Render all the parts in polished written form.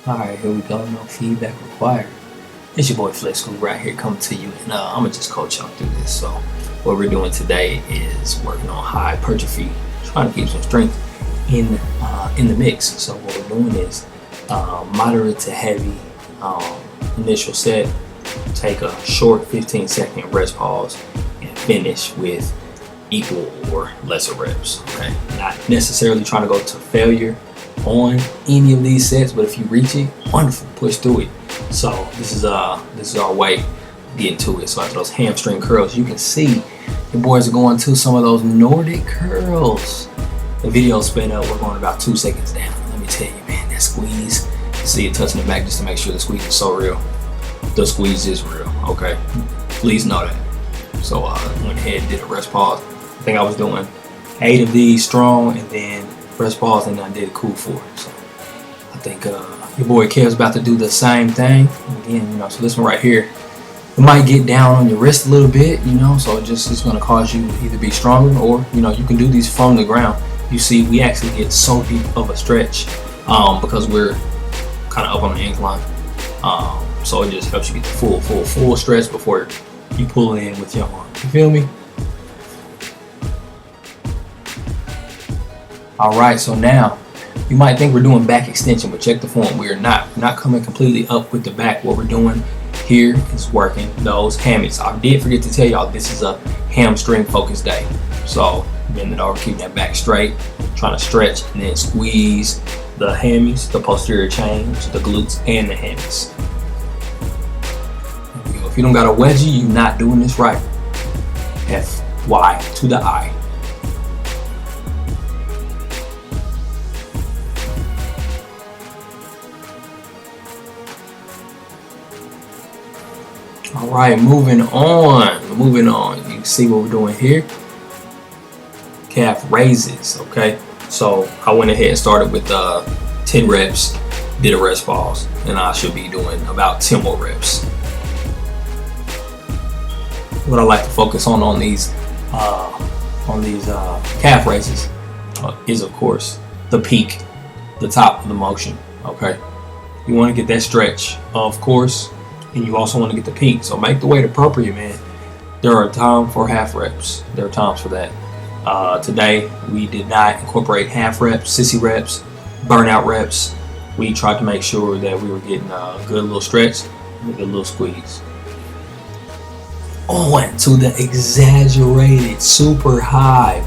Alright, here we go. No feedback required. It's your boy Flex School right here coming to you, and I'm gonna just coach y'all through this. So, what we're doing today is working on hypertrophy, trying to keep some strength in the mix. So, what we're doing is moderate to heavy initial set. Take a short 15-second rest pause and finish with equal or lesser reps. Okay, not necessarily trying to go to failure on any of these sets, but if you reach it, wonderful, push through it. So this is our way to get to it. So after those hamstring curls, you can see the boys are going to some of those Nordic curls. The video sped up. We're going about 2 seconds down. Let me tell you, man, that squeeze. You see it touching the back just to make sure the squeeze is so real. The squeeze is real. Okay, please know that. So I went ahead and did a rest pause. I think I was doing 8 of these strong, and then rest pause, and I did a cool 4. So I think your boy Kev's about to do the same thing again. So this one right here, it might get down on your wrist a little bit, so it's going to cause you to either be stronger, or you can do these from the ground. You see, we actually get so deep of a stretch because we're kind of up on the incline, so it just helps you get the full stretch before you pull in with your arm. You feel me? Alright, so now you might think we're doing back extension, but check the form. We're not coming completely up with the back. What we're doing here is working those hammies. I did forget to tell y'all this is a hamstring focused day. So bend it over, keep that back straight, trying to stretch and then squeeze the hammies, the posterior chains, the glutes, and the hammies. If you don't got a wedgie, you're not doing this right. F-Y to the I. All right, moving on. You can see what we're doing here. Calf raises, okay? So I went ahead and started with 10 reps, did a rest pause, and I should be doing about 10 more reps. What I like to focus on these calf raises is, of course, the peak, the top of the motion, okay? You want to get that stretch, of course, and you also want to get the peak. So make the weight appropriate, man. There are times for half reps. There are times for that. Today, we did not incorporate half reps, sissy reps, burnout reps. We tried to make sure that we were getting a good little stretch and a good little squeeze. On to the exaggerated, super high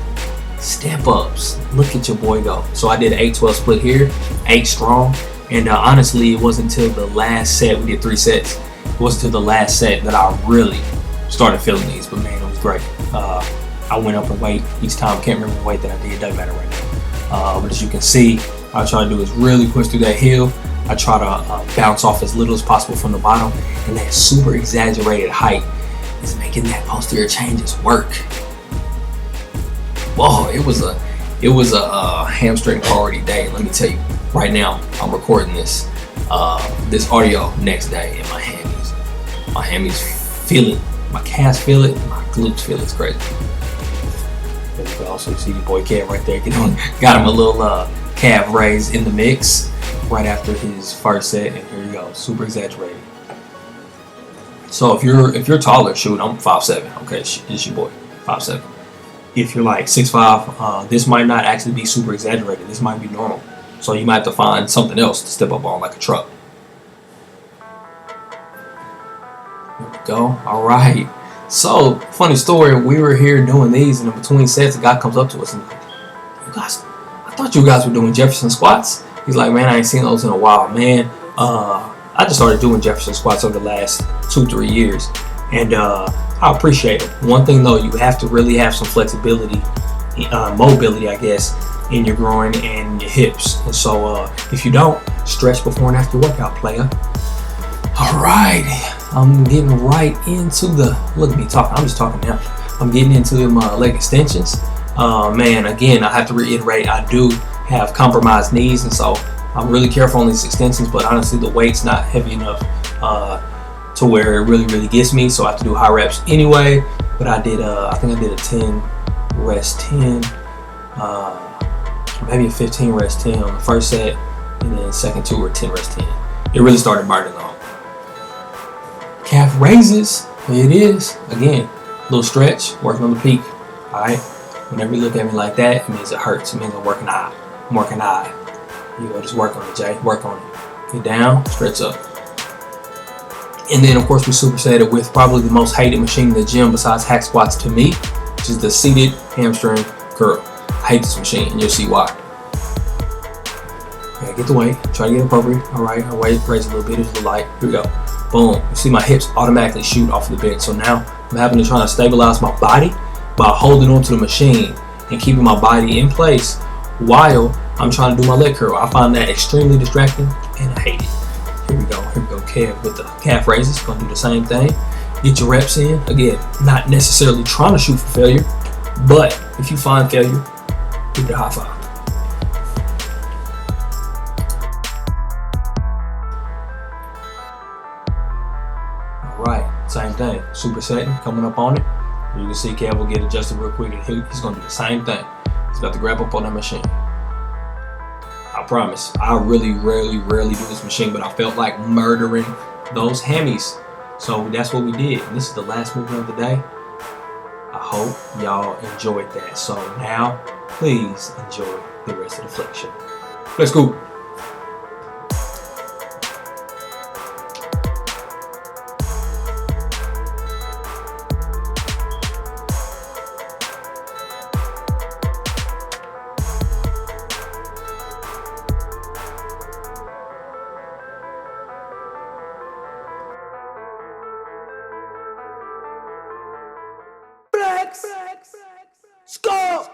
step ups. Look at your boy go. So I did an 8-12 split here, 8 strong. And honestly, it wasn't until the last set, we did 3 sets. It wasn't until the last set that I really started feeling these, but man, it was great. I went up in weight each time. Can't remember the weight that I did, doesn't matter right now. But as you can see, what I try to do is really push through that heel. I try to bounce off as little as possible from the bottom, and that super exaggerated height is making that posterior changes work. Whoa, it was a hamstring priority day. Let me tell you, right now I'm recording this audio next day, and my hammies feel it, my calves feel it, my glutes feel it. It's crazy. There you go. Also, you see your boy Kev right there. Got him a little calf raise in the mix right after his first set, and here you go, super exaggerated. So if you're taller, shoot, I'm 5'7". Okay, it's your boy, 5'7". If you're like 6'5", this might not actually be super exaggerated. This might be normal. So you might have to find something else to step up on, like a truck. There we go. All right. So, funny story. We were here doing these, and in between sets, a guy comes up to us and like, "You guys, I thought you guys were doing Jefferson squats." He's like, "Man, I ain't seen those in a while, man. I just started doing Jefferson squats over the last 2-3 years, and I appreciate it. One thing though, you have to really have some flexibility, mobility, I guess, in your groin and your hips. And so if you don't, stretch before and after workout, player." All right, I'm getting right into look at me talking. I'm just talking now. I'm getting into my leg extensions. Man, again, I have to reiterate, I do have compromised knees, and so I'm really careful on these extensions, but honestly, the weight's not heavy enough to where it really gets me, so I have to do high reps anyway. But I did, I think I did a 10 rest 10, maybe a 15 rest 10 on the first set, and then second 2 were 10 rest 10. it really started burning on. Calf raises, it is. Again, little stretch, working on the peak. Alright? Whenever you look at me like that, it means it hurts. It means I'm working high. I'm working high. You go, just work on it, Jay. Work on it. Get down, stretch up. And then, of course, we superset it with probably the most hated machine in the gym besides hack squats to me, which is the seated hamstring curl. I hate this machine, and you'll see why. Okay, get the weight. Try to get it appropriate. Alright, our weight raise a little bit. It's a little light. Here we go. Boom. You see my hips automatically shoot off of the bench. So now I'm having to try to stabilize my body by holding onto the machine and keeping my body in place while I'm trying to do my leg curl. I find that extremely distracting and I hate it. Here we go. Kev with the calf raises. Gonna do the same thing. Get your reps in. Again, not necessarily trying to shoot for failure, but if you find failure, give it a high five. Alright, same thing. Supersetting, coming up on it. You can see Kev will get adjusted real quick and he's gonna do the same thing. He's about to grab up on that machine. I promise, I really rarely do this machine, but I felt like murdering those hammies. So that's what we did. And this is the last movement of the day. I hope y'all enjoyed that. So now, please enjoy the rest of the flexion. Let's go. Score!